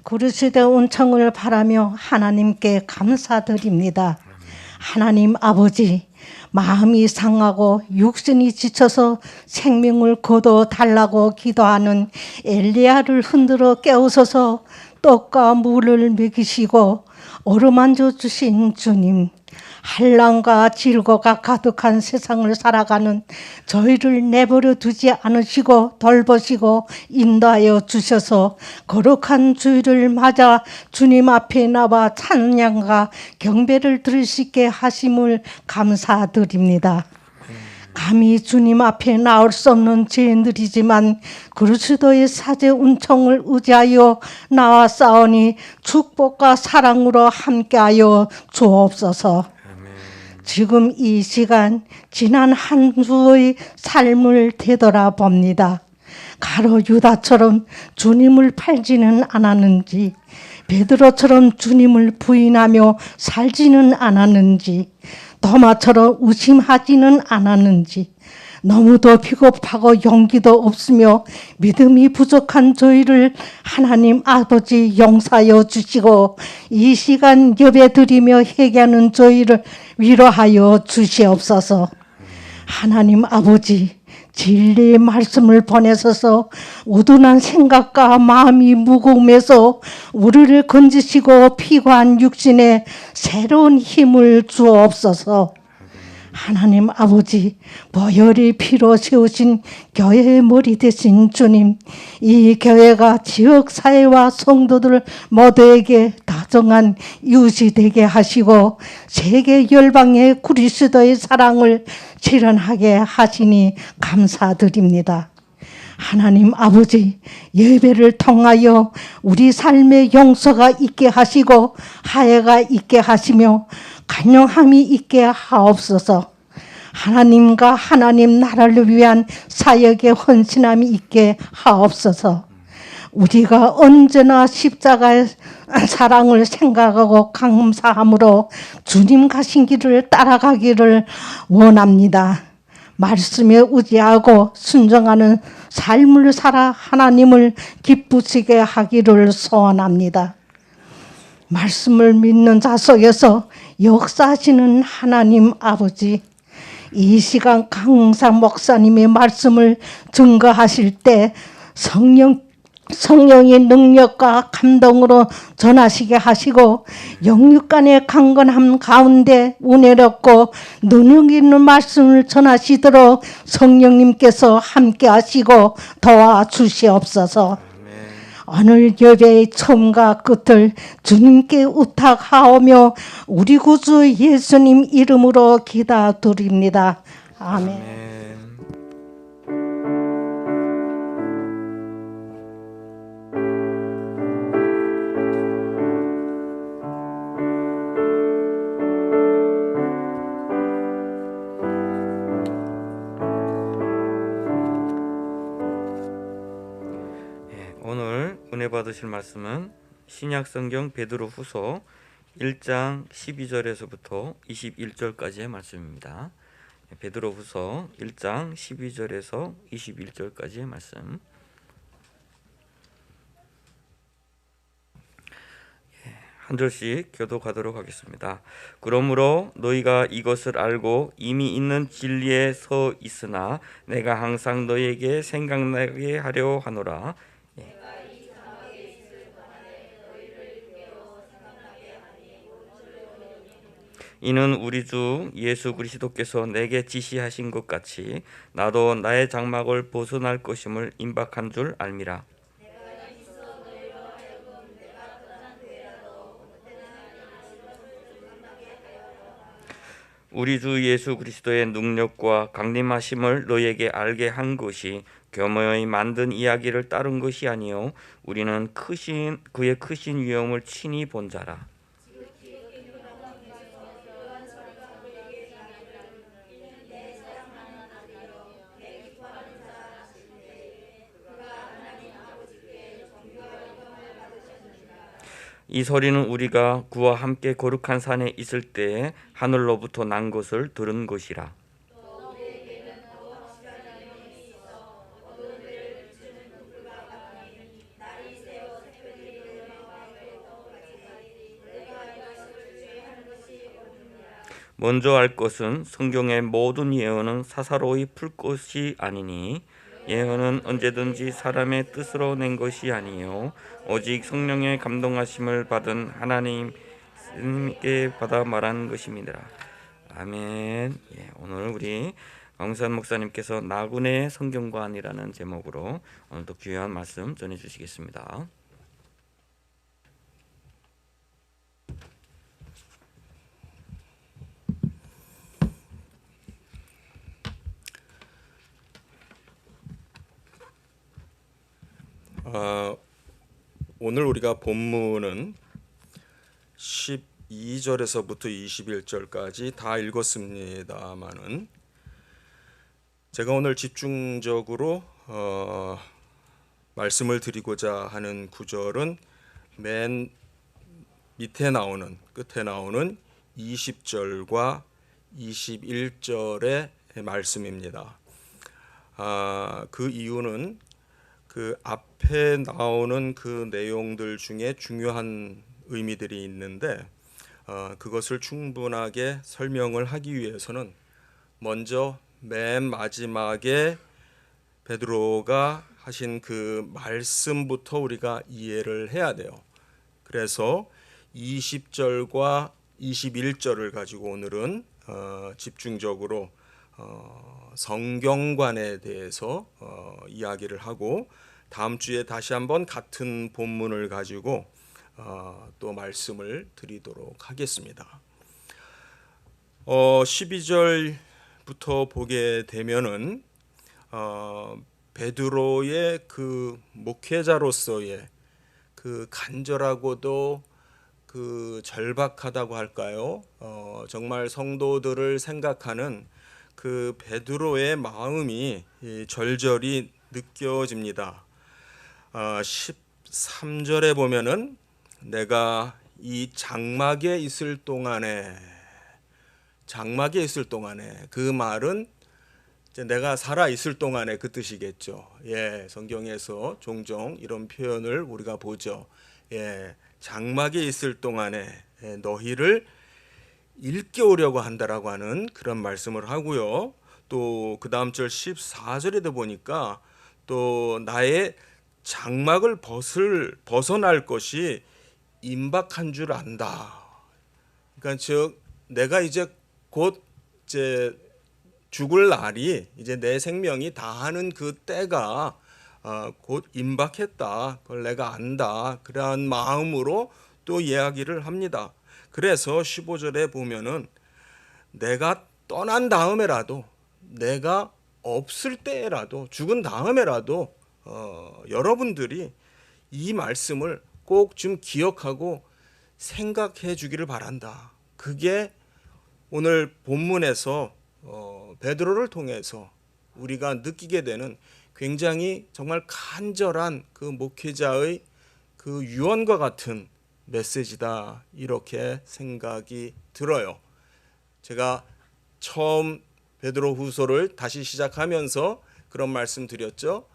그리스도의 은총을 바라며 하나님께 감사드립니다. 하나님 아버지, 마음이 상하고 육신이 지쳐서 생명을 거둬달라고 기도하는 엘리야를 흔들어 깨우셔서 떡과 물을 먹이시고 어루만져 주신 주님, 한란과 질거가 가득한 세상을 살아가는 저희를 내버려 두지 않으시고 돌보시고 인도하여 주셔서 거룩한 주일을 맞아 주님 앞에 나와 찬양과 경배를 드릴 수 있게 하심을 감사드립니다. 감히 주님 앞에 나올 수 없는 죄인들이지만 그리스도의 사제 은총을 의지하여 나와 싸우니 축복과 사랑으로 함께하여 주옵소서. 지금 이 시간 지난 한 주의 삶을 되돌아봅니다. 가로 유다처럼 주님을 팔지는 않았는지, 베드로처럼 주님을 부인하며 살지는 않았는지, 도마처럼 의심하지는 않았는지, 너무도 비겁하고 용기도 없으며 믿음이 부족한 저희를 하나님 아버지 용서하여 주시고 이 시간 예배드리며 회개하는 저희를 위로하여 주시옵소서. 하나님 아버지, 진리의 말씀을 보내셔서 우둔한 생각과 마음이 무거움에서 우리를 건지시고 피고한 육신에 새로운 힘을 주옵소서. 하나님 아버지, 보혈의 피로 세우신 교회의 머리 되신 주님, 이 교회가 지역사회와 성도들 모두에게 다정한 이웃이 되게 하시고 세계 열방의 그리스도의 사랑을 실현하게 하시니 감사드립니다. 하나님 아버지, 예배를 통하여 우리 삶의 용서가 있게 하시고 화해가 있게 하시며 간용함이 있게 하옵소서. 하나님과 하나님 나라를 위한 사역의 헌신함이 있게 하옵소서. 우리가 언제나 십자가의 사랑을 생각하고 감사함으로 주님 가신 길을 따라가기를 원합니다. 말씀에 의지하고 순종하는 삶을 살아 하나님을 기쁘시게 하기를 소원합니다. 말씀을 믿는 자 속에서 역사하시는 하나님 아버지, 이 시간 강상 목사님의 말씀을 증거하실 때 성령의 능력과 감동으로 전하시게 하시고 영육간의 강건함 가운데 은혜롭고 능력 있는 말씀을 전하시도록 성령님께서 함께 하시고 도와주시옵소서. 오늘 예배의 처음과 끝을 주님께 의탁하오며 우리 구주 예수님 이름으로 기도드립니다. 아멘. 오늘 은혜 받으실 말씀은 신약성경 베드로후서 1장 12절에서부터 21절까지의 말씀입니다. 베드로후서 1장 12절에서 21절까지의 말씀. 한 절씩 교독하도록 하겠습니다. 그러므로 너희가 이것을 알고 이미 있는 진리에 서 있으나 내가 항상 너희에게 생각나게 하려 하노라. 이는 우리 주 예수 그리스도께서 내게 지시하신 것 같이 나도 나의 장막을 벗어날 것임을 임박한 줄 알미라. 우리 주 예수 그리스도의 능력과 강림하심을 너희에게 알게 한 것이 교모의 만든 이야기를 따른 것이 아니요 우리는 그의 크신 위엄을 친히 본 자라. 이 소리는 우리가 그와 함께 거룩한 산에 있을 때에 하늘로부터 난 것을 들은 것이라. 먼저 알 것은 성경의 모든 예언은 사사로이 풀 것이 아니니 예언은 언제든지 사람의 뜻으로 낸 것이 아니요 오직 성령의 감동하심을 받은 하나님께 받아 말한 것입니다. 아멘. 예, 오늘 우리 강산 목사님께서 나군의 성경관이라는 제목으로 오늘도 귀한 말씀 전해 주시겠습니다. 오늘 우리가 본문은 12절에서부터 21절까지 다 읽었습니다만은 제가 오늘 집중적으로 말씀을 드리고자 하는 구절은 맨 밑에 나오는 끝에 나오는 20절과 21절의 말씀입니다. 그 이유는 그 앞에 나오는 그 내용들 중에 중요한 의미들이 있는데 그것을 충분하게 설명을 하기 위해서는 먼저 맨 마지막에 베드로가 하신 그 말씀부터 우리가 이해를 해야 돼요. 그래서 20절과 21절을 가지고 오늘은 집중적으로 성경관에 대해서 이야기를 하고 다음 주에 다시 한번 같은 본문을 가지고 또 말씀을 드리도록 하겠습니다. 12절부터 보게 되면은 베드로의 그 목회자로서의 그 간절하고도 그 절박하다고 할까요? 정말 성도들을 생각하는 그 베드로의 마음이 절절히 느껴집니다. 13절에 보면은 내가 이 장막에 있을 동안에 그 말은 이제 내가 살아 있을 동안에 그 뜻이겠죠. 예, 성경에서 종종 이런 표현을 우리가 보죠. 예, 장막에 있을 동안에 너희를 일깨우려고 한다라고 하는 그런 말씀을 하고요. 또 그 다음 절 14절에도 보니까 또 나의 장막을 벗어날 것이 임박한 줄 안다. 그러니까 즉 내가 이제 곧 이제 죽을 날이 이제 내 생명이 다하는 그 때가 곧 임박했다. 그걸 내가 안다. 그러한 마음으로 또 이야기를 합니다. 그래서 15절에 보면은 내가 떠난 다음에라도 내가 없을 때라도 죽은 다음에라도 여러분들이 이 말씀을 꼭 좀 기억하고 생각해 주기를 바란다. 그게 오늘 본문에서 베드로를 통해서 우리가 느끼게 되는 굉장히 정말 간절한 그 목회자의 그 유언과 같은 메시지다. 이렇게 생각이 들어요. 제가 처음 베드로 후서를 다시 시작하면서 그런 말씀 드렸죠.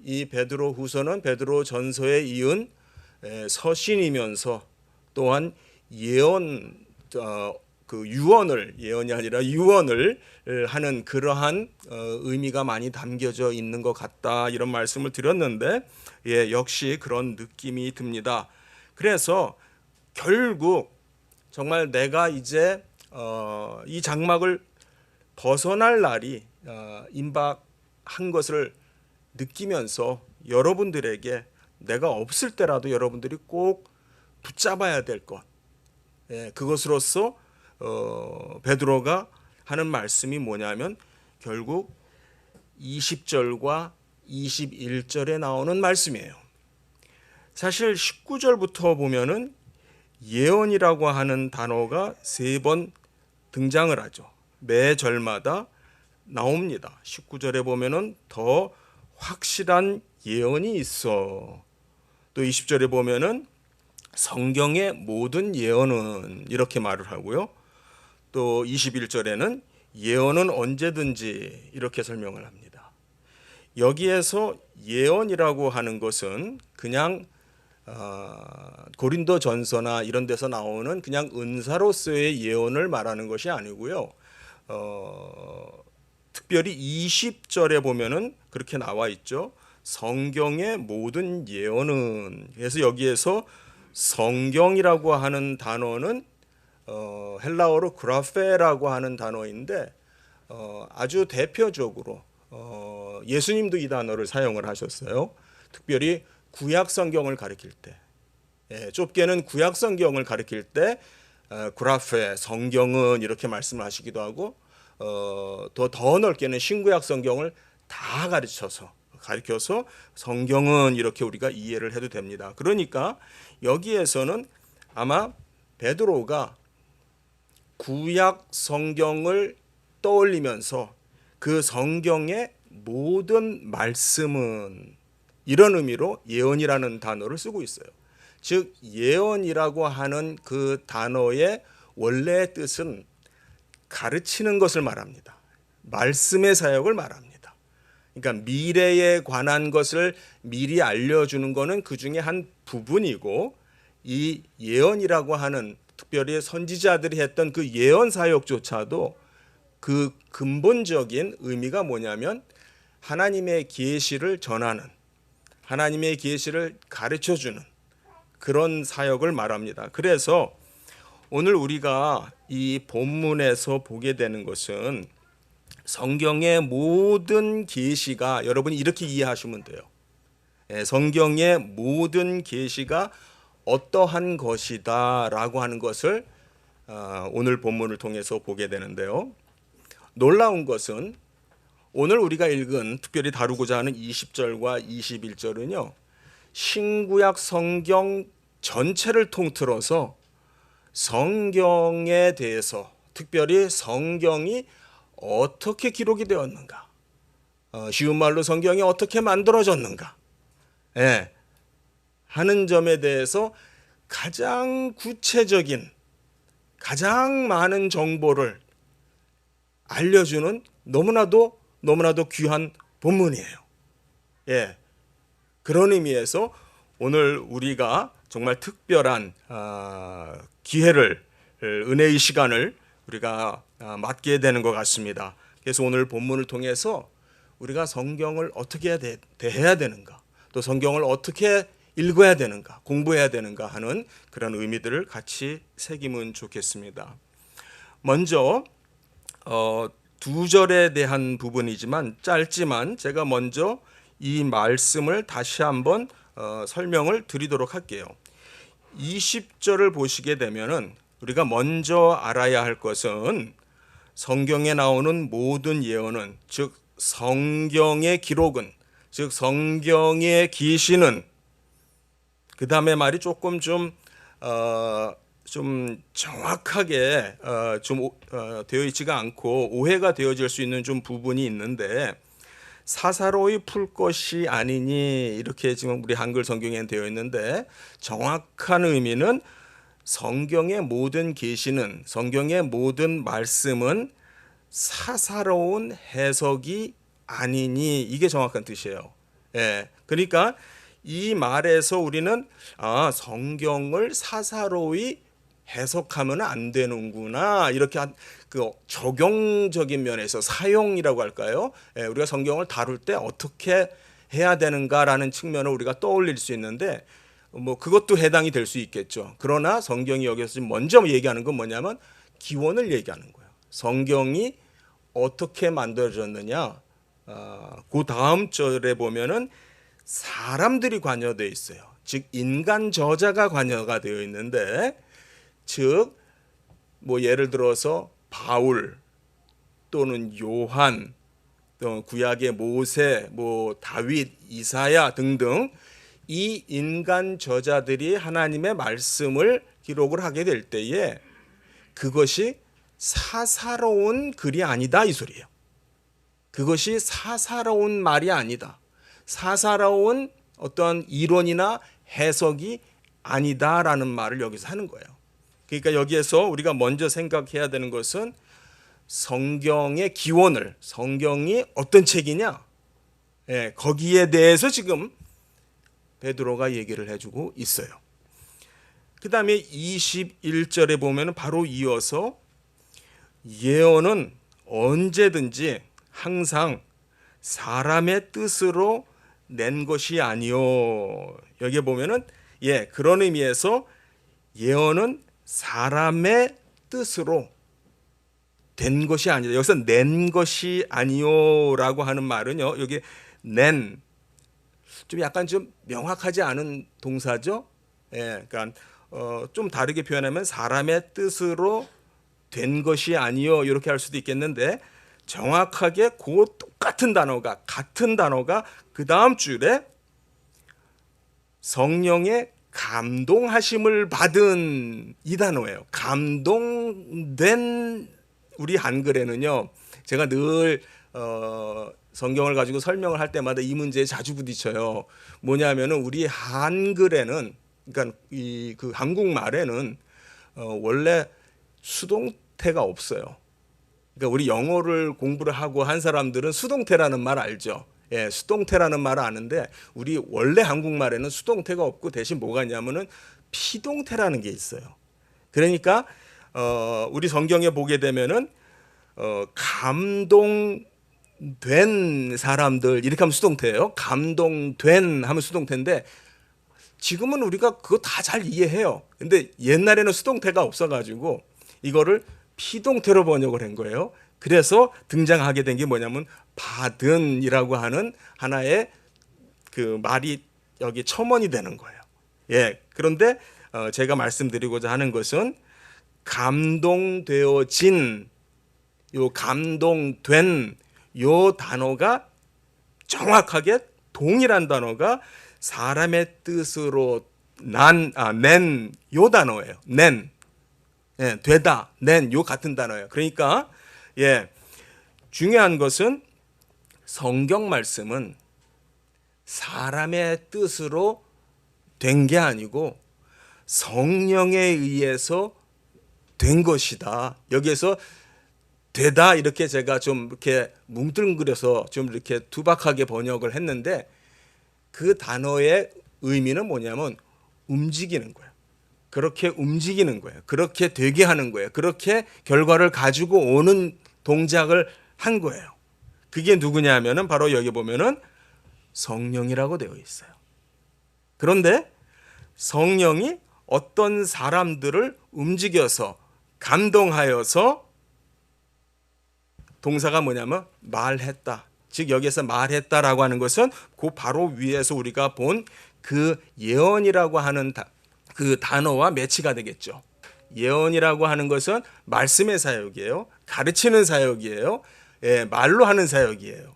이 베드로 후서는 베드로 전서에 이은 서신이면서 또한 예언 그 유언을 예언이 아니라 유언을 하는 그러한 의미가 많이 담겨져 있는 것 같다. 이런 말씀을 드렸는데 예, 역시 그런 느낌이 듭니다. 그래서 결국 정말 내가 이제 이 장막을 벗어날 날이 임박한 것을 느끼면서 여러분들에게 내가 없을 때라도 여러분들이 꼭 붙잡아야 될 것, 그것으로서 베드로가 하는 말씀이 뭐냐면 결국 20절과 21절에 나오는 말씀이에요. 사실 19절부터 보면은 예언이라고 하는 단어가 3번 등장을 하죠. 매 절마다 나옵니다. 19절에 보면은 더 확실한 예언이 있어. 또 20절에 보면은 성경의 모든 예언은 이렇게 말을 하고요. 또 21절에는 예언은 언제든지 이렇게 설명을 합니다. 여기에서 예언이라고 하는 것은 그냥 고린도 전서나 이런 데서 나오는 그냥 은사로서의 예언을 말하는 것이 아니고요. 특별히 20절에 보면은 그렇게 나와 있죠. 성경의 모든 예언은, 그래서 여기에서 성경이라고 하는 단어는 헬라어로 그라페라고 하는 단어인데 아주 대표적으로 예수님도 이 단어를 사용을 하셨어요. 특별히 구약 성경을 가리킬 때, 좁게는 구약 성경을 가리킬 때 그라페 성경은 이렇게 말씀을 하시기도 하고 더 넓게는 신구약 성경을 다 가리켜서 성경은 이렇게 우리가 이해를 해도 됩니다. 그러니까 여기에서는 아마 베드로가 구약 성경을 떠올리면서 그 성경의 모든 말씀은 이런 의미로 예언이라는 단어를 쓰고 있어요. 즉 예언이라고 하는 그 단어의 원래의 뜻은 가르치는 것을 말합니다. 말씀의 사역을 말합니다. 그러니까 미래에 관한 것을 미리 알려주는 것은 그 중에 한 부분이고, 이 예언이라고 하는 특별히 선지자들이 했던 그 예언 사역조차도 그 근본적인 의미가 뭐냐면 하나님의 계시를 전하는, 하나님의 계시를 가르쳐주는 그런 사역을 말합니다. 그래서 오늘 우리가 이 본문에서 보게 되는 것은 성경의 모든 계시가, 여러분이 이렇게 이해하시면 돼요. 성경의 모든 계시가 어떠한 것이다 라고 하는 것을 오늘 본문을 통해서 보게 되는데요. 놀라운 것은 오늘 우리가 읽은, 특별히 다루고자 하는 20절과 21절은요, 신구약 성경 전체를 통틀어서 성경에 대해서, 특별히 성경이 어떻게 기록이 되었는가, 쉬운 말로 성경이 어떻게 만들어졌는가 하는 점에 대해서 가장 구체적인, 가장 많은 정보를 알려주는 너무나도 귀한 본문이에요. 그런 의미에서 오늘 우리가 정말 특별한 기회를, 은혜의 시간을 우리가 맞게 되는 것 같습니다. 그래서 오늘 본문을 통해서 우리가 성경을 어떻게 대해야 되는가, 또 성경을 어떻게 읽어야 되는가, 공부해야 되는가 하는 그런 의미들을 같이 새기면 좋겠습니다. 먼저 2절에 대한 부분이지만 짧지만 제가 먼저 이 말씀을 다시 한번 설명을 드리도록 할게요. 20절을 보시게 되면은 우리가 먼저 알아야 할 것은 성경에 나오는 모든 예언은, 즉 성경의 기록은, 즉 성경의 계시는, 그 다음에 말이 조금 좀 정확하게 되어 있지가 않고 오해가 되어질 수 있는 좀 부분이 있는데, 사사로이 풀 것이 아니니 이렇게 지금 우리 한글 성경에 되어 있는데, 정확한 의미는 성경의 모든 계시는, 성경의 모든 말씀은 사사로운 해석이 아니니, 이게 정확한 뜻이에요. 그러니까 이 말에서 우리는 성경을 사사로이 해석하면 안 되는구나, 이렇게 그 적용적인 면에서, 사용이라고 할까요? 우리가 성경을 다룰 때 어떻게 해야 되는가라는 측면을 우리가 떠올릴 수 있는데, 그것도 해당이 될 수 있겠죠. 그러나 성경이 여기서 지금 먼저 얘기하는 건 뭐냐면 기원을 얘기하는 거예요. 성경이 어떻게 만들어졌느냐, 그 다음 절에 보면은 사람들이 관여되어 있어요. 즉 인간 저자가 관여가 되어 있는데, 즉 예를 들어서 바울 또는 요한, 또 구약의 모세, 다윗, 이사야 등등 이 인간 저자들이 하나님의 말씀을 기록을 하게 될 때에 그것이 사사로운 글이 아니다, 이 소리예요. 그것이 사사로운 말이 아니다, 사사로운 어떤 이론이나 해석이 아니다라는 말을 여기서 하는 거예요. 그러니까 여기에서 우리가 먼저 생각해야 되는 것은 성경의 기원을, 성경이 어떤 책이냐, 거기에 대해서 지금 베드로가 얘기를 해주고 있어요. 그 다음에 21절에 보면 바로 이어서 예언은 언제든지 항상 사람의 뜻으로 낸 것이 아니요. 여기 보면은 그런 의미에서 예언은 사람의 뜻으로 된 것이 아니다. 여기서 낸 것이 아니요라고 하는 말은요. 여기 낸 좀 약간 좀 명확하지 않은 동사죠. 그러니까 좀 다르게 표현하면 사람의 뜻으로 된 것이 아니요 이렇게 할 수도 있겠는데 정확하게 그 똑같은 단어가 같은 단어가 그 다음 줄에 성령의 감동하심을 받은 이 단어예요. 감동된 우리 한글에는요. 제가 늘 성경을 가지고 설명을 할 때마다 이 문제에 자주 부딪혀요. 뭐냐면은 우리 한글에는 그러니까 그 한국말에는 원래 수동태가 없어요. 그러니까 우리 영어를 공부를 하고 한 사람들은 수동태라는 말 알죠? 수동태라는 말을 아는데 우리 원래 한국말에는 수동태가 없고 대신 뭐가 있냐면은 피동태라는 게 있어요. 그러니까 우리 성경에 보게 되면은 감동된 사람들 이렇게 하면 수동태예요. 감동된 하면 수동태인데 지금은 우리가 그거 다 잘 이해해요. 근데 옛날에는 수동태가 없어가지고 이거를 피동태로 번역을 한 거예요. 그래서 등장하게 된 게 뭐냐면 받은이라고 하는 하나의 그 말이 여기 첨언이 되는 거예요. 그런데 제가 말씀드리고자 하는 것은 감동되어진 요 감동된 요 단어가 정확하게 동일한 단어가 사람의 뜻으로 낸 요 단어예요. 낸. 되다, 낸 요 같은 단어예요. 그러니까 중요한 것은 성경 말씀은 사람의 뜻으로 된 게 아니고 성령에 의해서 된 것이다. 여기에서 되다 이렇게 제가 좀 이렇게 뭉뚱그려서 좀 이렇게 두박하게 번역을 했는데 그 단어의 의미는 뭐냐면 움직이는 거예요. 그렇게 움직이는 거예요. 그렇게 되게 하는 거예요. 그렇게 결과를 가지고 오는 동작을 한 거예요. 그게 누구냐면은 바로 여기 보면은 성령이라고 되어 있어요. 그런데 성령이 어떤 사람들을 움직여서 감동하여서 동사가 뭐냐면 말했다. 즉 여기에서 말했다라고 하는 것은 그 바로 위에서 우리가 본 그 예언이라고 하는 그 단어와 매치가 되겠죠. 예언이라고 하는 것은 말씀의 사역이에요. 가르치는 사역이에요. 말로 하는 사역이에요.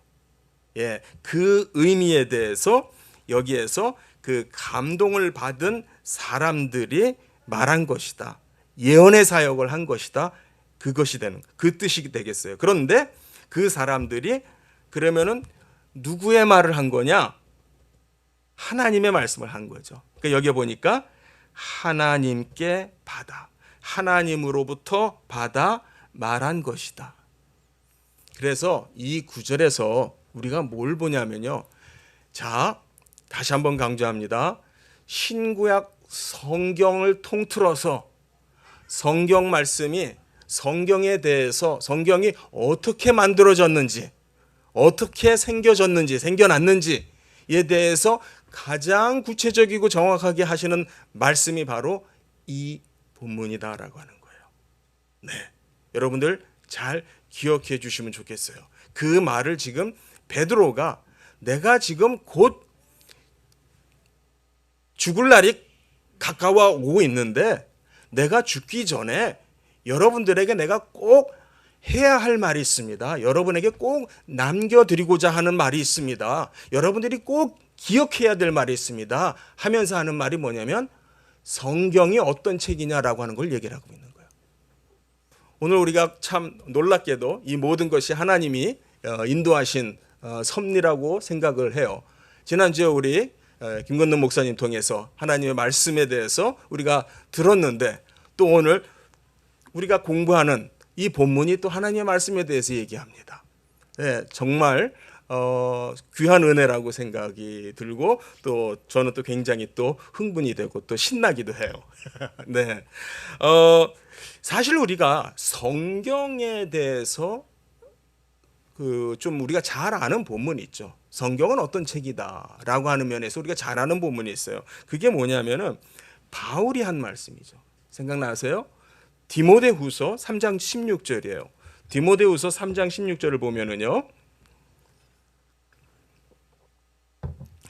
그 의미에 대해서 여기에서 그 감동을 받은 사람들이 말한 것이다. 예언의 사역을 한 것이다. 그것이 되는 그 뜻이 되겠어요. 그런데 그 사람들이 그러면은 누구의 말을 한 거냐? 하나님의 말씀을 한 거죠. 그러니까 여기 보니까 하나님께 받아, 하나님으로부터 받아 말한 것이다. 그래서 이 구절에서 우리가 뭘 보냐면요. 자, 다시 한번 강조합니다. 신구약 성경을 통틀어서 성경 말씀이 성경에 대해서 성경이 어떻게 만들어졌는지, 어떻게 생겨났는지에 대해서 가장 구체적이고 정확하게 하시는 말씀이 바로 이 본문이다라고 하는 거예요. 여러분들 잘 기억해 주시면 좋겠어요. 그 말을 지금 베드로가 내가 지금 곧 죽을 날이 가까워 오고 있는데 내가 죽기 전에 여러분들에게 내가 꼭 해야 할 말이 있습니다. 여러분에게 꼭 남겨드리고자 하는 말이 있습니다. 여러분들이 꼭 기억해야 될 말이 있습니다. 하면서 하는 말이 뭐냐면 성경이 어떤 책이냐라고 하는 걸 얘기를 하고 있는 거예요. 오늘 우리가 참 놀랍게도 이 모든 것이 하나님이 인도하신 섭리라고 생각을 해요. 지난주에 우리 김건능 목사님 통해서 하나님의 말씀에 대해서 우리가 들었는데 또 오늘 우리가 공부하는 이 본문이 또 하나님의 말씀에 대해서 얘기합니다. 정말 귀한 은혜라고 생각이 들고 또 저는 또 굉장히 또 흥분이 되고 또 신나기도 해요. 네, 사실 우리가 성경에 대해서 좀 우리가 잘 아는 본문이 있죠. 성경은 어떤 책이다라고 하는 면에서 우리가 잘 아는 본문이 있어요. 그게 뭐냐면은 바울이 한 말씀이죠. 생각나세요? 디모데후서 3장 16절이에요. 디모데후서 3장 16절을 보면은요.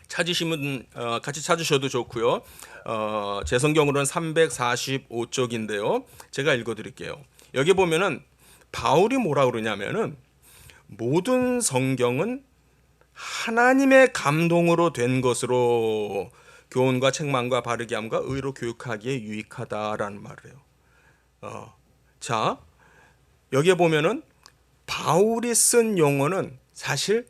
찾으시면 같이 찾으셔도 좋고요. 제 성경으로는 345쪽인데요. 제가 읽어드릴게요. 여기 보면은 바울이 뭐라 그러냐면은 모든 성경은 하나님의 감동으로 된 것으로 교훈과 책망과 바르게 함과 의로 교육하기에 유익하다라는 말을 해요. 자, 여기에 보면은 바울이 쓴 용어는 사실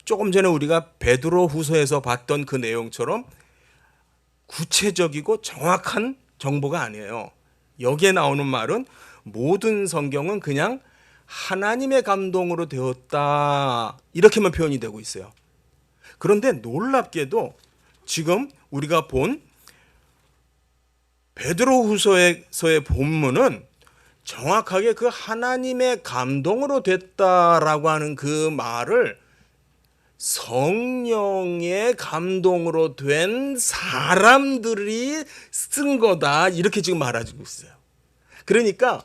조금 전에 우리가 베드로 후서에서 봤던 그 내용처럼 구체적이고 정확한 정보가 아니에요. 여기에 나오는 말은 모든 성경은 그냥 하나님의 감동으로 되었다, 이렇게만 표현이 되고 있어요. 그런데 놀랍게도 지금 우리가 본 베드로 후서에서의 본문은 정확하게 그 하나님의 감동으로 됐다라고 하는 그 말을 성령의 감동으로 된 사람들이 쓴 거다, 이렇게 지금 말해주고 있어요. 그러니까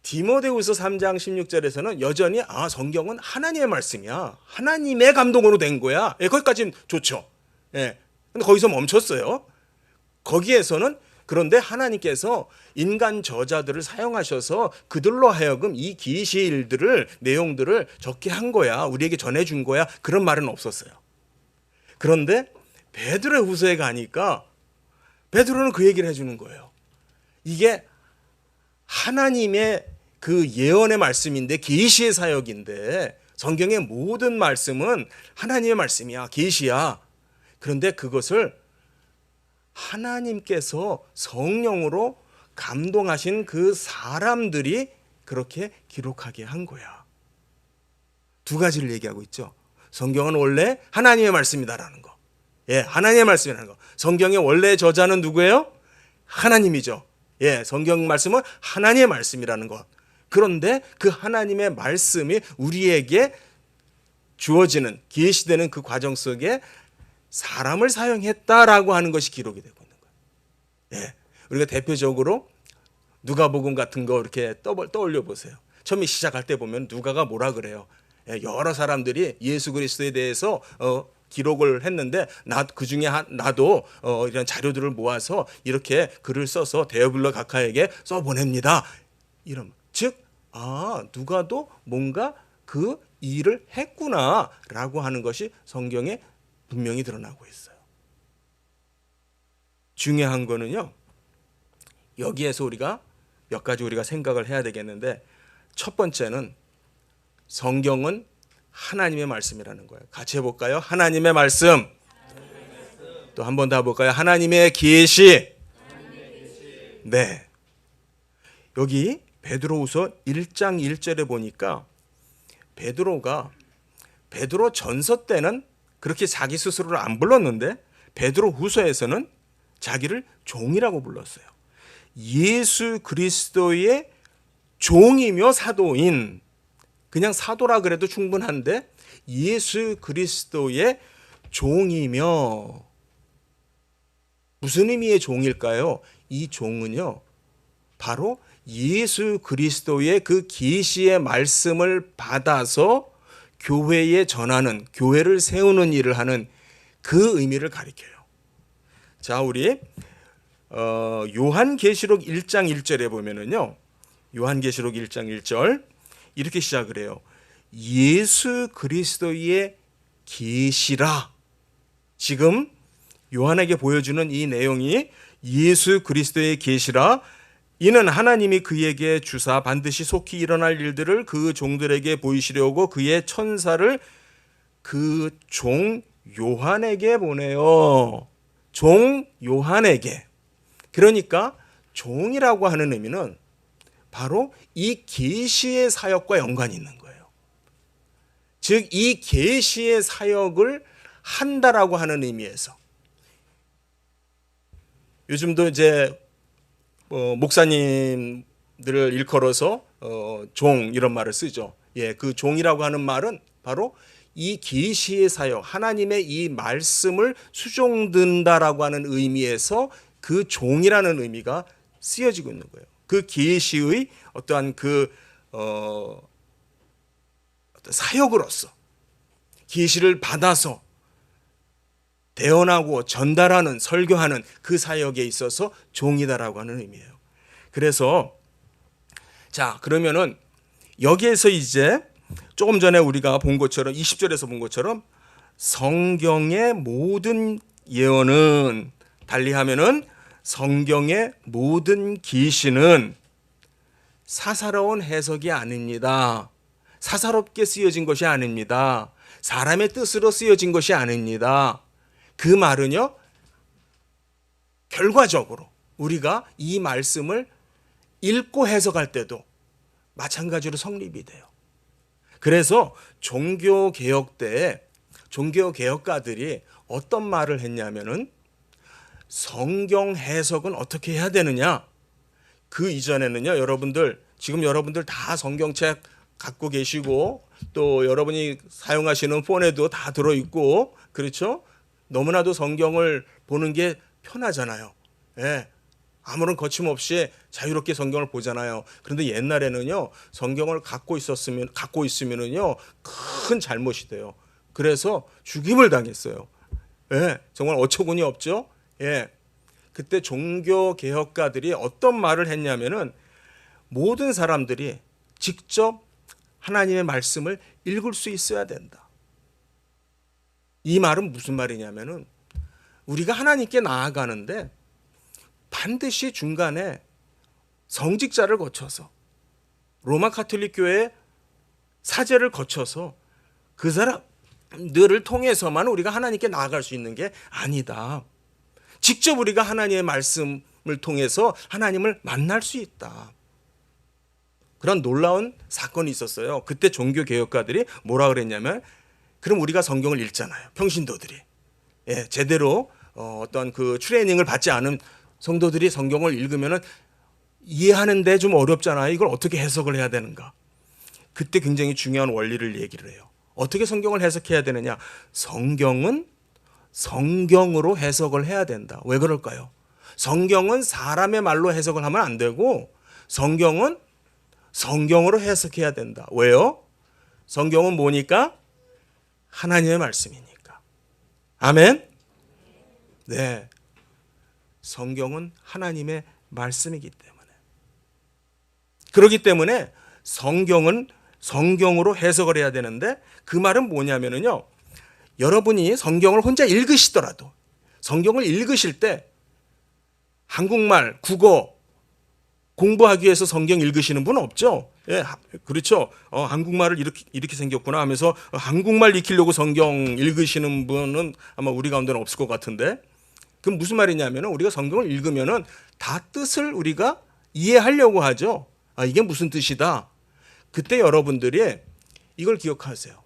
디모데후서 3장 16절에서는 여전히 성경은 하나님의 말씀이야, 하나님의 감동으로 된 거야. 거기까지는 좋죠. 근데 거기서 멈췄어요. 거기에서는 그런데 하나님께서 인간 저자들을 사용하셔서 그들로 하여금 이 계시의 일들을, 내용들을 적게 한 거야, 우리에게 전해준 거야, 그런 말은 없었어요. 그런데 베드로 후서에 가니까 베드로는 그 얘기를 해주는 거예요. 이게 하나님의 그 예언의 말씀인데, 계시의 사역인데, 성경의 모든 말씀은 하나님의 말씀이야, 계시야. 그런데 그것을 하나님께서 성령으로 감동하신 그 사람들이 그렇게 기록하게 한 거야. 두 가지를 얘기하고 있죠. 성경은 원래 하나님의 말씀이다라는 거. 하나님의 말씀이라는 거. 성경의 원래 저자는 누구예요? 하나님이죠. 성경 말씀은 하나님의 말씀이라는 것. 그런데 그 하나님의 말씀이 우리에게 주어지는, 계시되는 그 과정 속에 사람을 사용했다라고 하는 것이 기록이 되고 있는 거예요. 우리가 대표적으로 누가복음 같은 거 이렇게 떠올려 보세요. 처음에 시작할 때 보면 누가가 뭐라 그래요? 여러 사람들이 예수 그리스도에 대해서 기록을 했는데 그 중에 나도 이런 자료들을 모아서 이렇게 글을 써서 데오빌로 각하에게 써 보냅니다. 이런, 즉 누가도 뭔가 그 일을 했구나라고 하는 것이 성경에 분명히 드러나고 있어요. 중요한 거는요, 여기에서 우리가 몇 가지 우리가 생각을 해야 되겠는데, 첫 번째는 성경은 하나님의 말씀이라는 거예요. 같이 해볼까요? 하나님의 말씀. 또 한 번 더 해볼까요? 하나님의 계시. 네. 여기 베드로후서 1장 1절에 보니까 베드로 전서 때는 그렇게 자기 스스로를 안 불렀는데 베드로 후서에서는 자기를 종이라고 불렀어요. 예수 그리스도의 종이며 사도인, 그냥 사도라 그래도 충분한데 예수 그리스도의 종이며, 무슨 의미의 종일까요? 이 종은요, 바로 예수 그리스도의 그 계시의 말씀을 받아서 교회에 전하는, 교회를 세우는 일을 하는 그 의미를 가리켜요. 자, 우리 요한계시록 1장 1절에 보면은요, 요한계시록 1장 1절 이렇게 시작을 해요. 예수 그리스도의 계시라. 지금 요한에게 보여주는 이 내용이 예수 그리스도의 계시라. 이는 하나님이 그에게 주사 반드시 속히 일어날 일들을 그 종들에게 보이시려고 그의 천사를 그 종 요한에게 보내요. 종 요한에게. 그러니까 종이라고 하는 의미는 바로 이 계시의 사역과 연관이 있는 거예요. 즉 이 계시의 사역을 한다라고 하는 의미에서 요즘도 이제 목사님들을 일컬어서 종 이런 말을 쓰죠. 예, 그 종이라고 하는 말은 바로 이 계시의 사역, 하나님의 이 말씀을 수종든다라고 하는 의미에서 그 종이라는 의미가 쓰여지고 있는 거예요. 그 계시의 어떠한 어떤 사역으로서 계시를 받아서 대언하고 전달하는 설교하는 그 사역에 있어서 종이다라고 하는 의미예요. 그래서 자, 그러면은 여기에서 이제 조금 전에 우리가 본 것처럼 20절에서 본 것처럼 성경의 모든 예언은 달리하면은 성경의 모든 계시는 사사로운 해석이 아닙니다. 사사롭게 쓰여진 것이 아닙니다. 사람의 뜻으로 쓰여진 것이 아닙니다. 그 말은요, 결과적으로 우리가 이 말씀을 읽고 해석할 때도 마찬가지로 성립이 돼요. 그래서 종교개혁 때 종교개혁가들이 어떤 말을 했냐면은 성경 해석은 어떻게 해야 되느냐? 그 이전에는요, 지금 여러분들 다 성경책 갖고 계시고 또 여러분이 사용하시는 폰에도 다 들어있고 그렇죠? 너무나도 성경을 보는 게 편하잖아요. 예. 아무런 거침없이 자유롭게 성경을 보잖아요. 그런데 옛날에는요, 성경을 갖고 있으면은요, 큰 잘못이 돼요. 그래서 죽임을 당했어요. 예. 정말 어처구니 없죠? 예. 그때 종교 개혁가들이 어떤 말을 했냐면은 모든 사람들이 직접 하나님의 말씀을 읽을 수 있어야 된다. 이 말은 무슨 말이냐면은 우리가 하나님께 나아가는데 반드시 중간에 성직자를 거쳐서 로마 가톨릭 교회 사제를 거쳐서 그 사람들을 통해서만 우리가 하나님께 나아갈 수 있는 게 아니다. 직접 우리가 하나님의 말씀을 통해서 하나님을 만날 수 있다. 그런 놀라운 사건이 있었어요. 그때 종교개혁가들이 뭐라 그랬냐면, 그럼 우리가 성경을 읽잖아요. 평신도들이. 예, 제대로 어떤 그 트레이닝을 받지 않은 성도들이 성경을 읽으면은 이해하는데 좀 어렵잖아요. 이걸 어떻게 해석을 해야 되는가? 그때 굉장히 중요한 원리를 얘기를 해요. 어떻게 성경을 해석해야 되느냐? 성경은 성경으로 해석을 해야 된다. 왜 그럴까요? 성경은 사람의 말로 해석을 하면 안 되고 성경은 성경으로 해석해야 된다. 왜요? 성경은 뭐니까? 하나님의 말씀이니까. 아멘? 네. 성경은 하나님의 말씀이기 때문에. 그렇기 때문에 성경은 성경으로 해석을 해야 되는데 그 말은 뭐냐면요. 여러분이 성경을 혼자 읽으시더라도 성경을 읽으실 때 한국말, 국어 공부하기 위해서 성경 읽으시는 분 없죠? 예, 그렇죠. 한국말을 이렇게 생겼구나 하면서 한국말 익히려고 성경 읽으시는 분은 아마 우리 가운데는 없을 것 같은데, 그럼 무슨 말이냐면은 우리가 성경을 읽으면은 다 뜻을 우리가 이해하려고 하죠. 이게 무슨 뜻이다. 그때 여러분들이 이걸 기억하세요.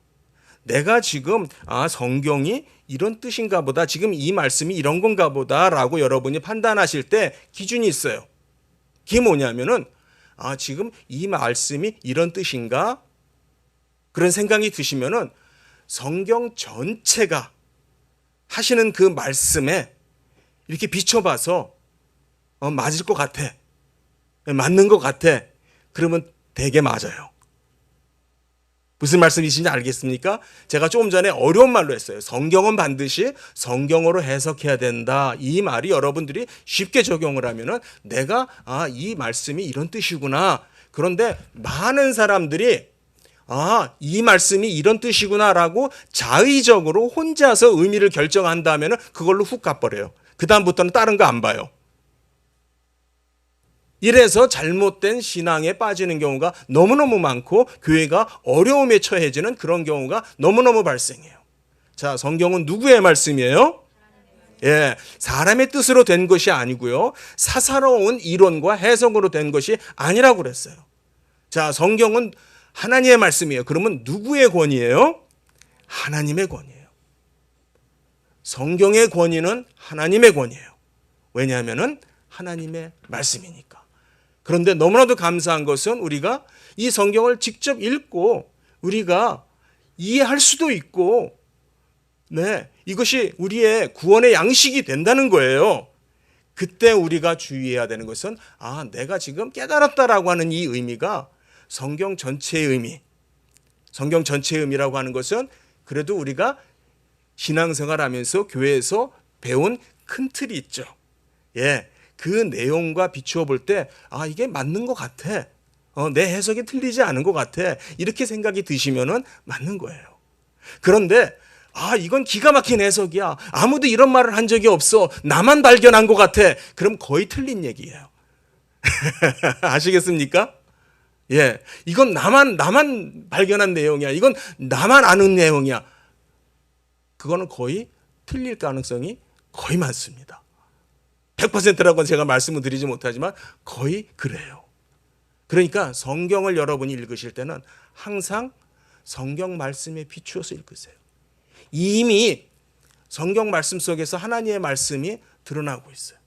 내가 지금 성경이 이런 뜻인가 보다, 지금 이 말씀이 이런 건가 보다라고 여러분이 판단하실 때 기준이 있어요. 그게 뭐냐면은 지금 이 말씀이 이런 뜻인가? 그런 생각이 드시면은 성경 전체가 하시는 그 말씀에 이렇게 비춰봐서 맞을 것 같아. 맞는 것 같아. 그러면 되게 맞아요. 무슨 말씀이신지 알겠습니까? 제가 조금 전에 어려운 말로 했어요. 성경은 반드시 성경으로 해석해야 된다. 이 말이 여러분들이 쉽게 적용을 하면은 내가 이 말씀이 이런 뜻이구나. 그런데 많은 사람들이 이 말씀이 이런 뜻이구나라고 자의적으로 혼자서 의미를 결정한다면은 그걸로 훅 가버려요. 그 다음부터는 다른 거 안 봐요. 이래서 잘못된 신앙에 빠지는 경우가 너무너무 많고 교회가 어려움에 처해지는 그런 경우가 너무너무 발생해요. 자, 성경은 누구의 말씀이에요? 예, 사람의 뜻으로 된 것이 아니고요. 사사로운 이론과 해석으로 된 것이 아니라고 그랬어요. 자, 성경은 하나님의 말씀이에요. 그러면 누구의 권위예요? 하나님의 권위예요. 성경의 권위는 하나님의 권위예요. 왜냐하면 하나님의 말씀이니까. 그런데 너무나도 감사한 것은 우리가 이 성경을 직접 읽고 우리가 이해할 수도 있고, 네, 이것이 우리의 구원의 양식이 된다는 거예요. 그때 우리가 주의해야 되는 것은 내가 지금 깨달았다라고 하는 이 의미가 성경 전체의 의미, 성경 전체의 의미라고 하는 것은 그래도 우리가 신앙생활하면서 교회에서 배운 큰 틀이 있죠. 예, 그 내용과 비추어 볼 때 이게 맞는 것 같아. 내 해석이 틀리지 않은 것 같아. 이렇게 생각이 드시면은 맞는 거예요. 그런데 이건 기가 막힌 해석이야. 아무도 이런 말을 한 적이 없어. 나만 발견한 것 같아. 그럼 거의 틀린 얘기예요. 아시겠습니까? 예, 이건 나만 발견한 내용이야. 이건 나만 아는 내용이야. 그거는 거의 틀릴 가능성이 거의 많습니다. 100%라고는 제가 말씀을 드리지 못하지만 거의 그래요. 그러니까 성경을 여러분이 읽으실 때는 항상 성경 말씀에 비추어서 읽으세요. 이미 성경 말씀 속에서 하나님의 말씀이 드러나고 있어요.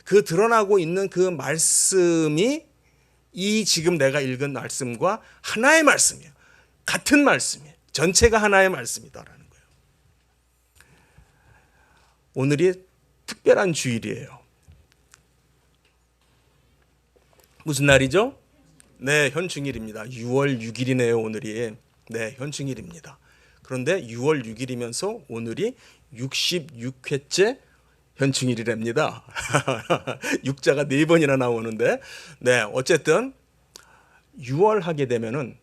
그 드러나고 있는 그 말씀이 이 지금 내가 읽은 말씀과 하나의 말씀이에요. 같은 말씀이에요. 전체가 하나의 말씀이다라는 거예요. 오늘이 특별한 주일이에요. 무슨 날이죠? 네, 현충일입니다. 6월 6일이네요, 오늘이. 네, 현충일입니다. 그런데 6월 6일이면서 오늘이 66회째 현충일이랍니다. 6자가 4번이나 나오는데, 네, 어쨌든 6월 하게 되면은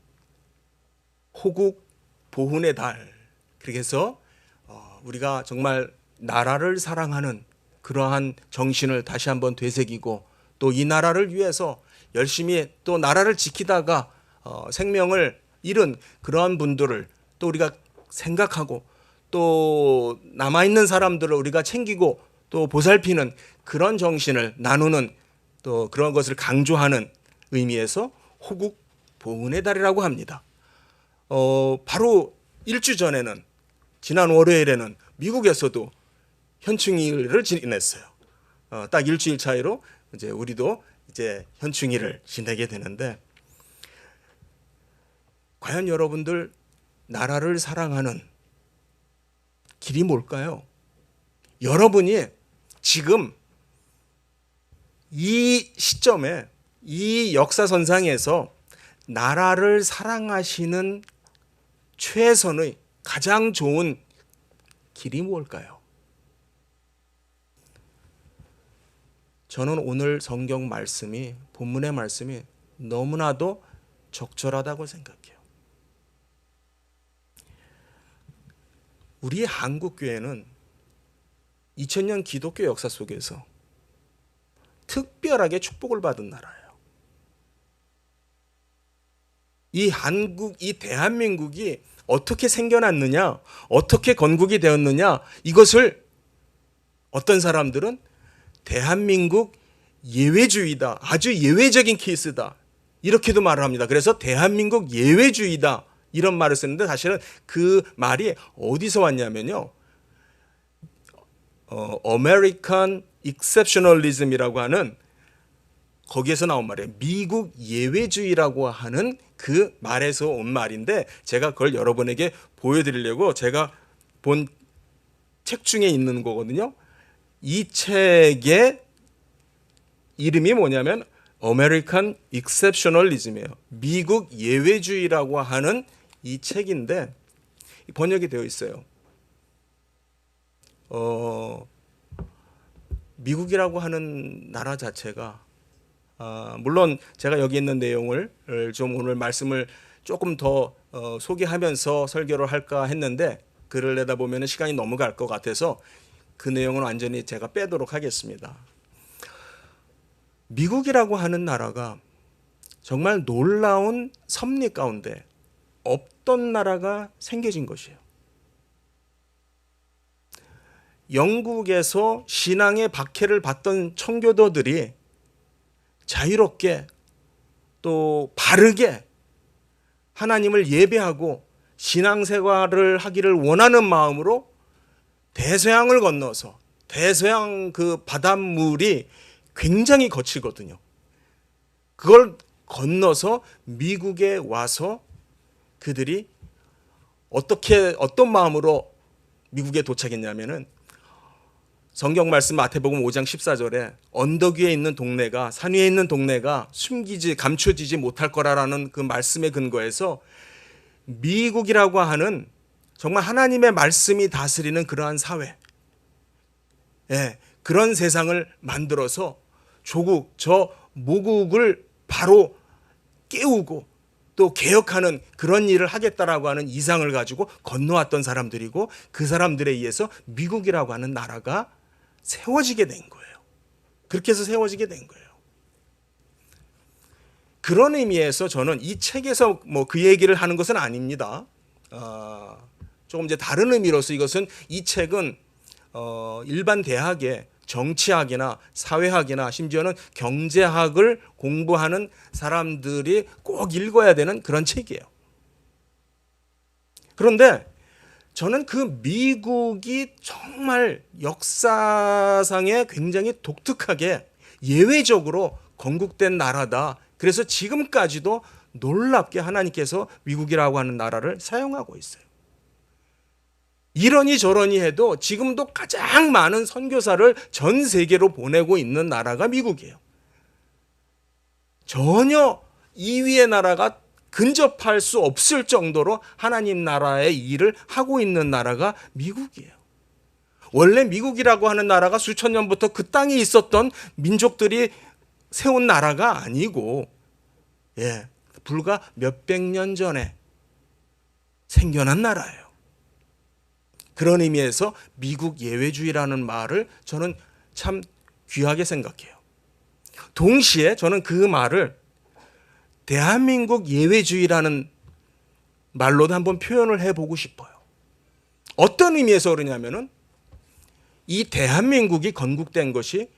호국 보훈의 달. 그래서 우리가 정말 나라를 사랑하는 그러한 정신을 다시 한번 되새기고 또 이 나라를 위해서 열심히 또 나라를 지키다가 생명을 잃은 그러한 분들을 또 우리가 생각하고 또 남아있는 사람들을 우리가 챙기고 또 보살피는 그런 정신을 나누는 또 그런 것을 강조하는 의미에서 호국 보훈의 달이라고 합니다. 바로 일주 전에는 지난 월요일에는 미국에서도 현충일을 지냈어요. 딱 일주일 차이로 이제 우리도 이제 현충일을 지내게 되는데, 과연 여러분들 나라를 사랑하는 길이 뭘까요? 여러분이 지금 이 시점에 이 역사선상에서 나라를 사랑하시는 최선의 가장 좋은 길이 뭘까요? 저는 오늘 성경 말씀이, 본문의 말씀이 너무나도 적절하다고 생각해요. 우리 한국교회는 2000년 기독교 역사 속에서 특별하게 축복을 받은 나라예요. 이 대한민국이 어떻게 생겨났느냐, 어떻게 건국이 되었느냐, 이것을 어떤 사람들은 대한민국 예외주의다, 아주 예외적인 케이스다, 이렇게도 말을 합니다. 그래서 대한민국 예외주의다, 이런 말을 쓰는데 사실은 그 말이 어디서 왔냐면요, American Exceptionalism이라고 하는 거기에서 나온 말이에요. 미국 예외주의라고 하는 그 말에서 온 말인데, 제가 그걸 여러분에게 보여드리려고 제가 본 책 중에 있는 거거든요. 이 책의 이름이 뭐냐면 American Exceptionalism이에요. 미국 예외주의라고 하는 이 책인데 번역이 되어 있어요. 미국이라고 하는 나라 자체가 물론 제가 여기 있는 내용을 좀 오늘 말씀을 조금 더 소개하면서 설교를 할까 했는데 글을 내다 보면 시간이 너무 갈 것 같아서 그 내용은 완전히 제가 빼도록 하겠습니다. 미국이라고 하는 나라가 정말 놀라운 섭리 가운데 없던 나라가 생겨진 것이에요. 영국에서 신앙의 박해를 받던 청교도들이 자유롭게 또 바르게 하나님을 예배하고 신앙생활을 하기를 원하는 마음으로 대서양을 건너서 대서양 그 바닷물이 굉장히 거칠거든요. 그걸 건너서 미국에 와서 그들이 어떤 마음으로 미국에 도착했냐면은 성경 말씀 마태복음 5장 14절에 언덕 위에 있는 동네가 산 위에 있는 동네가 감춰지지 못할 거라라는 그 말씀에 근거해서 미국이라고 하는 정말 하나님의 말씀이 다스리는 그러한 사회, 그런 세상을 만들어서 저 모국을 바로 깨우고 또 개혁하는 그런 일을 하겠다라고 하는 이상을 가지고 건너왔던 사람들이고, 그 사람들에 의해서 미국이라고 하는 나라가 세워지게 된 거예요. 그렇게 해서 세워지게 된 거예요. 그런 의미에서 저는 이 책에서 뭐 그 얘기를 하는 것은 아닙니다. 조금 이제 다른 의미로서 이것은, 이 책은 일반 대학에 정치학이나 사회학이나 심지어는 경제학을 공부하는 사람들이 꼭 읽어야 되는 그런 책이에요. 그런데 저는 그 미국이 정말 역사상에 굉장히 독특하게 예외적으로 건국된 나라다. 그래서 지금까지도 놀랍게 하나님께서 미국이라고 하는 나라를 사용하고 있어요. 이러니 저러니 해도 지금도 가장 많은 선교사를 전 세계로 보내고 있는 나라가 미국이에요. 전혀 2위의 나라가 근접할 수 없을 정도로 하나님 나라의 일을 하고 있는 나라가 미국이에요. 원래 미국이라고 하는 나라가 수천 년부터 그 땅에 있었던 민족들이 세운 나라가 아니고, 불과 몇백 년 전에 생겨난 나라예요. 그런 의미에서 미국 예외주의라는 말을 저는 참 귀하게 생각해요. 동시에 저는 그 말을 대한민국 예외주의라는 말로도 한번 표현을 해보고 싶어요. 어떤 의미에서 그러냐면은 이 대한민국이 건국된 것이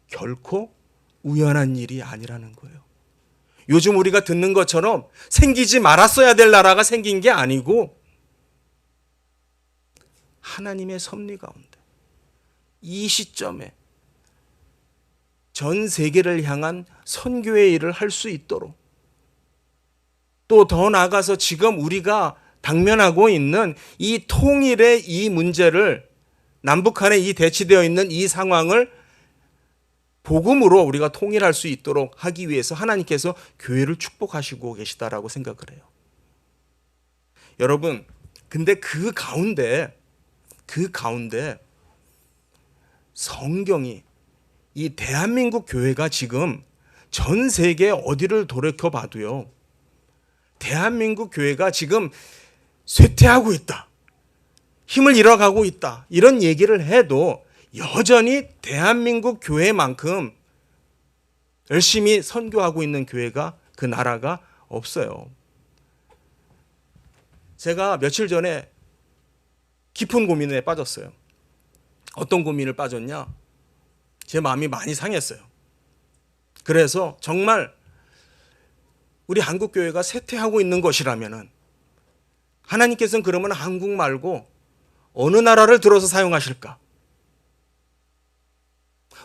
결코 우연한 일이 아니라는 거예요. 요즘 우리가 듣는 것처럼 생기지 말았어야 될 나라가 생긴 게 아니고, 하나님의 섭리 가운데 이 시점에 전 세계를 향한 선교의 일을 할 수 있도록, 또 더 나아가서 지금 우리가 당면하고 있는 이 통일의 이 문제를, 남북한에 이 대치되어 있는 이 상황을 복음으로 우리가 통일할 수 있도록 하기 위해서 하나님께서 교회를 축복하시고 계시다라고 생각을 해요. 여러분, 근데 그 가운데 성경이, 이 대한민국 교회가 지금 전 세계 어디를 돌이켜 봐도요, 대한민국 교회가 지금 쇠퇴하고 있다, 힘을 잃어가고 있다, 이런 얘기를 해도 여전히 대한민국 교회만큼 열심히 선교하고 있는 교회가, 그 나라가 없어요. 제가 며칠 전에 깊은 고민에 빠졌어요. 어떤 고민을 빠졌냐? 제 마음이 많이 상했어요. 그래서 정말 우리 한국교회가 쇠퇴하고 있는 것이라면은, 하나님께서는 그러면 한국 말고 어느 나라를 들어서 사용하실까?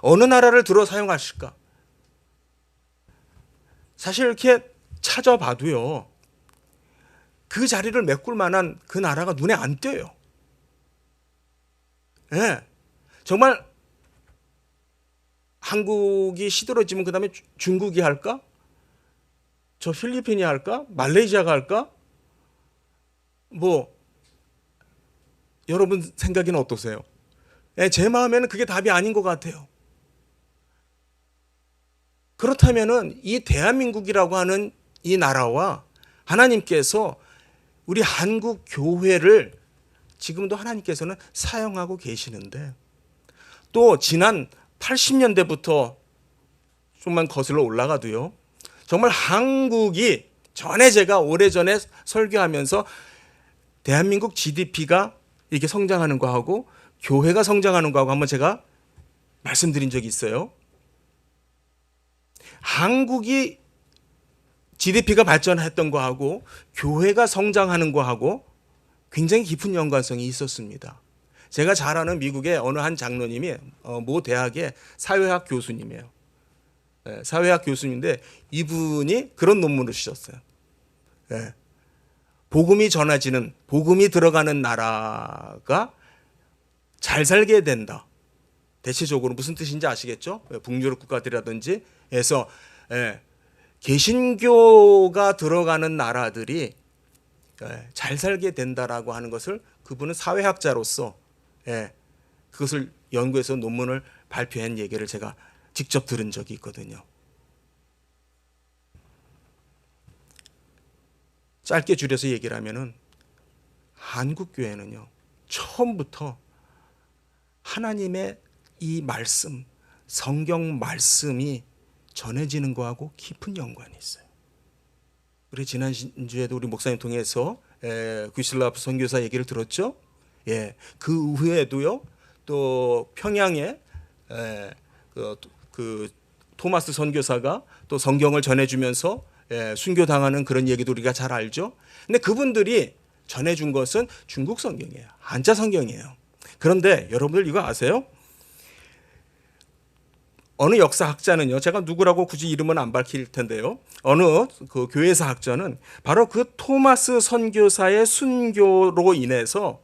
어느 나라를 들어 사용하실까? 사실 이렇게 찾아봐도요, 그 자리를 메꿀 만한 그 나라가 눈에 안 띄어요. 정말 한국이 시들어지면 그 다음에 중국이 할까? 저 필리핀이 할까? 말레이시아가 할까? 뭐 여러분 생각에는 어떠세요? 제 마음에는 그게 답이 아닌 것 같아요. 그렇다면은 이 대한민국이라고 하는 이 나라와 하나님께서 우리 한국 교회를 지금도 하나님께서는 사용하고 계시는데, 또 지난 80년대부터 좀만 거슬러 올라가도요, 정말 한국이 전에, 제가 오래전에 설교하면서 대한민국 GDP가 이렇게 성장하는 거하고 교회가 성장하는 거하고 한번 제가 말씀드린 적이 있어요. 한국이 GDP가 발전했던 거하고 교회가 성장하는 거하고 굉장히 깊은 연관성이 있었습니다. 제가 잘 아는 미국의 어느 한 장로님이 모 대학의 사회학 교수님이에요. 예, 사회학 교수인데 이분이 그런 논문을 쓰셨어요. 예, 복음이 전해지는, 복음이 들어가는 나라가 잘 살게 된다. 대체적으로 무슨 뜻인지 아시겠죠? 북유럽 국가들이라든지 해서 개신교가 들어가는 나라들이 잘 살게 된다라고 하는 것을 그분은 사회학자로서 그것을 연구해서 논문을 발표한 얘기를 제가 직접 들은 적이 있거든요. 짧게 줄여서 얘기를 하면은 한국 교회는요, 처음부터 하나님의 이 말씀, 성경 말씀이 전해지는 거하고 깊은 연관이 있어요. 우리 지난 주에도 우리 목사님 통해서 구슬라프 선교사 얘기를 들었죠. 예, 그 후에도요, 또 평양에 그 토마스 선교사가 또 성경을 전해주면서 순교당하는 그런 얘기도 우리가 잘 알죠. 근데 그분들이 전해준 것은 중국 성경이에요. 한자 성경이에요. 그런데 여러분들 이거 아세요? 어느 역사학자는요, 제가 누구라고 굳이 이름은 안 밝힐 텐데요, 어느 그 교회사 학자는 바로 그 토마스 선교사의 순교로 인해서,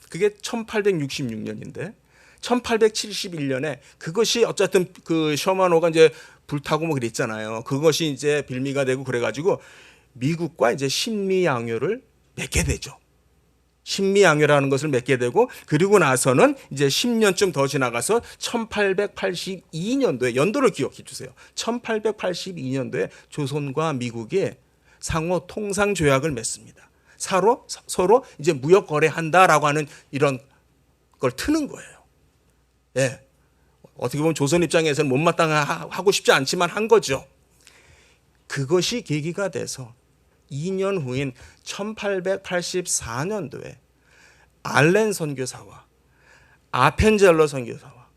그게 1866년인데 1871년에 그것이 어쨌든 그 셔먼호가 이제 불타고 뭐 그랬잖아요. 그것이 이제 빌미가 되고 그래가지고 미국과 이제 신미양요를 맺게 되죠. 신미양요라는 것을 맺게 되고, 그리고 나서는 이제 10년쯤 더 지나가서 1882년도에, 연도를 기억해 주세요. 1882년도에 조선과 미국이 상호 통상 조약을 맺습니다. 서로 이제 무역 거래한다라고 하는 이런 걸 트는 거예요. 예. 어떻게 보면 조선 입장에서는 못마땅하고 싶지 않지만 한 거죠. 그것이 계기가 돼서 2년 후인 1884년도에 알렌 선교사와 아펜젤러 선교사와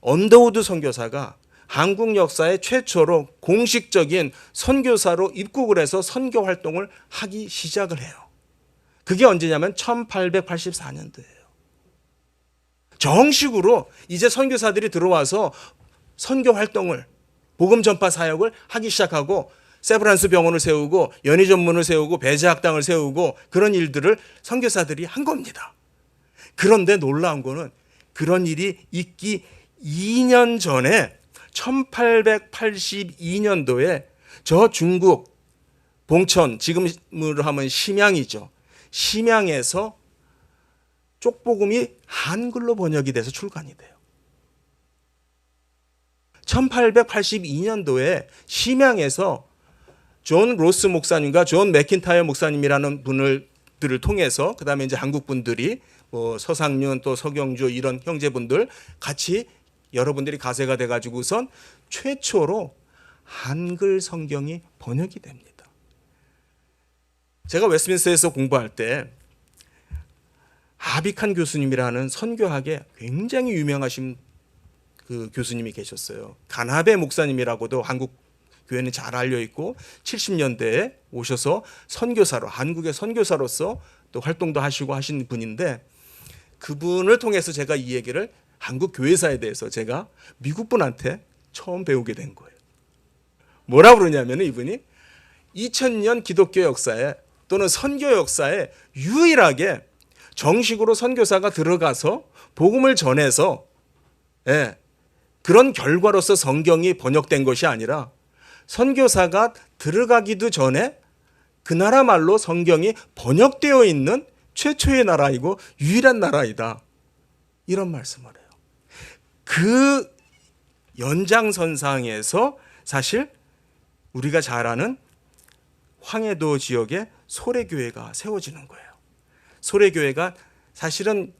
언더우드 선교사가 한국 역사의 최초로 공식적인 선교사로 입국을 해서 선교 활동을 하기 시작을 해요. 그게 언제냐면 1884년도예요. 정식으로 이제 선교사들이 들어와서 선교 활동을, 복음 전파 사역을 하기 시작하고, 세브란스 병원을 세우고 연희 전문을 세우고 배제학당을 세우고 그런 일들을 선교사들이 한 겁니다. 그런데 놀라운 거는 그런 일이 있기 2년 전에 1882년도에 저 중국 봉천, 지금으로 하면 심양이죠. 심양에서 쪽복음이 한글로 번역이 돼서 출간이 돼요. 1882년도에 심양에서 존 로스 목사님과 존 맥킨타이어 목사님이라는 분들을 통해서, 그 다음에 이제 한국 분들이 뭐 서상륜 또 서경주 이런 형제분들 같이 여러분들이 가세가 돼가지고선 최초로 한글 성경이 번역이 됩니다. 제가 웨스트민스터에서 공부할 때 하비칸 교수님이라는 선교학에 굉장히 유명하신 그 교수님이 계셨어요. 가나베 목사님이라고도 한국 교회는 잘 알려 있고 70년대에 오셔서 선교사로, 한국의 선교사로서 또 활동도 하시고 하신 분인데, 그분을 통해서 제가 이 얘기를, 한국 교회사에 대해서 제가 미국 분한테 처음 배우게 된 거예요. 뭐라고 그러냐면 이분이 2000년 기독교 역사에 또는 선교 역사에 유일하게 정식으로 선교사가 들어가서 복음을 전해서 그런 결과로서 성경이 번역된 것이 아니라, 선교사가 들어가기도 전에 그 나라 말로 성경이 번역되어 있는 최초의 나라이고 유일한 나라이다, 이런 말씀을 해요. 그 연장선상에서 사실 우리가 잘 아는 황해도 지역에 소래교회가 세워지는 거예요. 소래교회가 사실은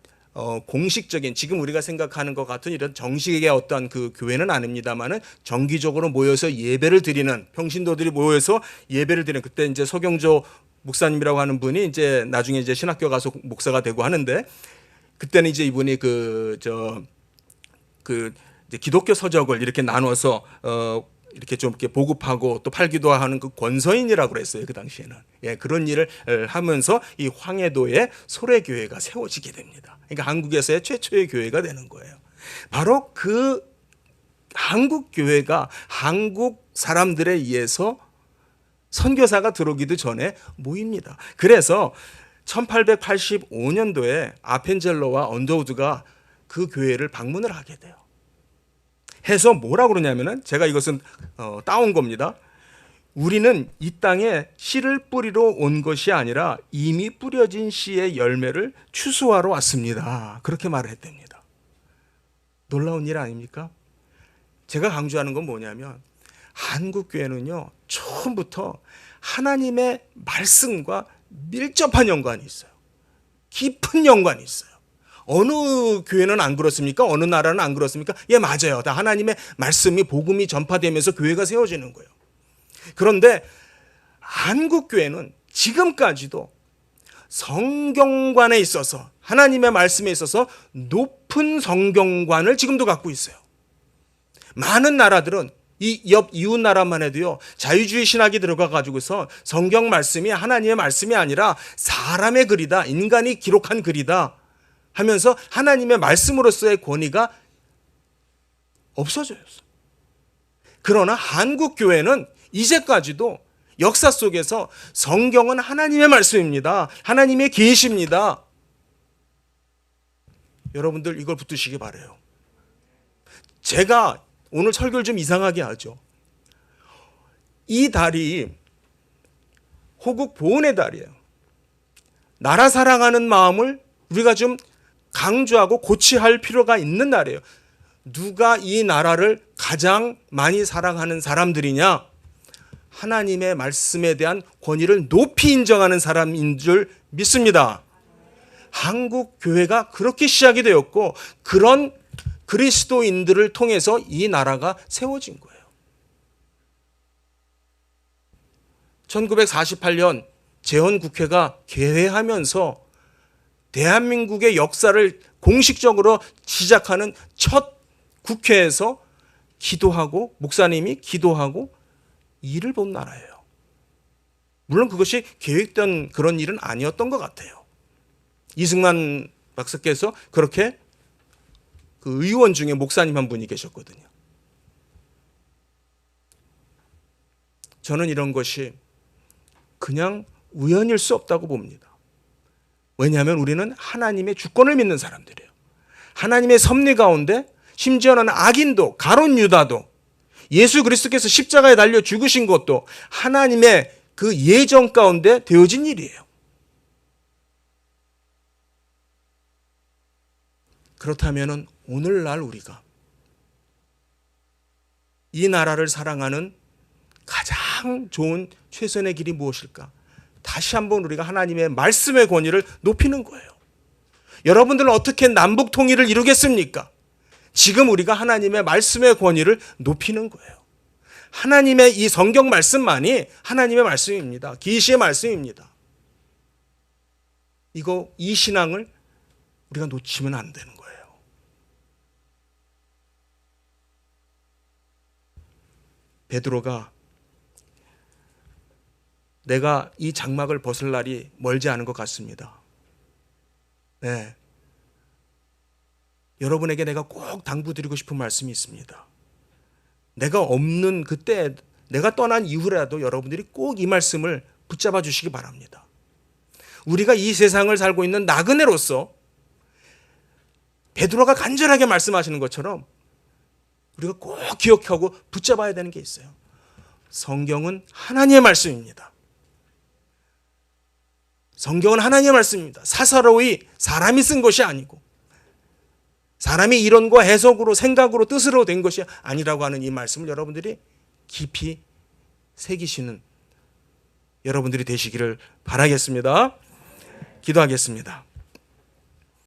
공식적인, 지금 우리가 생각하는 것 같은 이런 정식의 어떤 그 교회는 아닙니다만은 정기적으로 모여서 예배를 드리는, 평신도들이 모여서 예배를 드리는, 그때 이제 서경조 목사님이라고 하는 분이 이제 나중에 이제 신학교 가서 목사가 되고 하는데, 그때는 이제 이분이 이제 기독교 서적을 이렇게 나눠서 이렇게 좀 이렇게 보급하고 또 팔기도 하는 그 권서인이라고 그랬어요. 그 당시에는. 예, 그런 일을 하면서 이 황해도에 소래교회가 세워지게 됩니다. 그러니까 한국에서의 최초의 교회가 되는 거예요. 바로 그 한국 교회가 한국 사람들에 의해서 선교사가 들어오기도 전에 모입니다. 그래서 1885년도에 아펜젤러와 언더우드가 그 교회를 방문을 하게 돼요. 해서 뭐라고 그러냐면은, 제가 이것은 따온 겁니다. 우리는 이 땅에 씨를 뿌리러 온 것이 아니라 이미 뿌려진 씨의 열매를 추수하러 왔습니다. 그렇게 말을 했답니다. 놀라운 일 아닙니까? 제가 강조하는 건 뭐냐면, 한국 교회는요, 처음부터 하나님의 말씀과 밀접한 연관이 있어요. 깊은 연관이 있어요. 어느 교회는 안 그렇습니까? 어느 나라는 안 그렇습니까? 예, 맞아요. 다 하나님의 말씀이, 복음이 전파되면서 교회가 세워지는 거예요. 그런데 한국 교회는 지금까지도 성경관에 있어서, 하나님의 말씀에 있어서 높은 성경관을 지금도 갖고 있어요. 많은 나라들은, 이 옆 이웃 나라만 해도요, 자유주의 신학이 들어가 가지고서 성경 말씀이 하나님의 말씀이 아니라 사람의 글이다, 인간이 기록한 글이다 하면서 하나님의 말씀으로서의 권위가 없어져요. 그러나 한국 교회는 이제까지도 역사 속에서 성경은 하나님의 말씀입니다, 하나님의 계시입니다. 여러분들 이걸 붙드시기 바라요. 제가 오늘 설교를 좀 이상하게 하죠. 이 달이 호국 보훈의 달이에요. 나라 사랑하는 마음을 우리가 좀 강조하고 고취할 필요가 있는 날이에요. 누가 이 나라를 가장 많이 사랑하는 사람들이냐? 하나님의 말씀에 대한 권위를 높이 인정하는 사람인 줄 믿습니다. 한국 교회가 그렇게 시작이 되었고, 그런 그리스도인들을 통해서 이 나라가 세워진 거예요. 1948년 재헌국회가 개회하면서 대한민국의 역사를 공식적으로 시작하는 첫 국회에서 기도하고, 목사님이 기도하고 일을 본 나라예요. 물론 그것이 계획된 그런 일은 아니었던 것 같아요. 이승만 박사께서 그렇게 그 의원 중에 목사님 한 분이 계셨거든요. 저는 이런 것이 그냥 우연일 수 없다고 봅니다. 왜냐하면 우리는 하나님의 주권을 믿는 사람들이에요. 하나님의 섭리 가운데 심지어는 악인도, 가룟 유다도, 예수 그리스도께서 십자가에 달려 죽으신 것도 하나님의 그 예정 가운데 되어진 일이에요. 그렇다면 오늘날 우리가 이 나라를 사랑하는 가장 좋은 최선의 길이 무엇일까? 다시 한번 우리가 하나님의 말씀의 권위를 높이는 거예요. 여러분들은 어떻게 남북 통일을 이루겠습니까? 지금 우리가 하나님의 말씀의 권위를 높이는 거예요. 하나님의 이 성경 말씀만이 하나님의 말씀입니다. 계시의 말씀입니다. 이 신앙을 우리가 놓치면 안 되는 거예요. 베드로가 내가 이 장막을 벗을 날이 멀지 않은 것 같습니다. 네. 여러분에게 내가 꼭 당부드리고 싶은 말씀이 있습니다. 내가 없는 그때, 내가 떠난 이후라도 여러분들이 꼭 이 말씀을 붙잡아 주시기 바랍니다. 우리가 이 세상을 살고 있는 나그네로서 베드로가 간절하게 말씀하시는 것처럼 우리가 꼭 기억하고 붙잡아야 되는 게 있어요. 성경은 하나님의 말씀입니다. 성경은 하나님의 말씀입니다. 사사로이 사람이 쓴 것이 아니고, 사람이 이론과 해석으로, 생각으로, 뜻으로 된 것이 아니라고 하는 이 말씀을 여러분들이 깊이 새기시는 여러분들이 되시기를 바라겠습니다. 기도하겠습니다.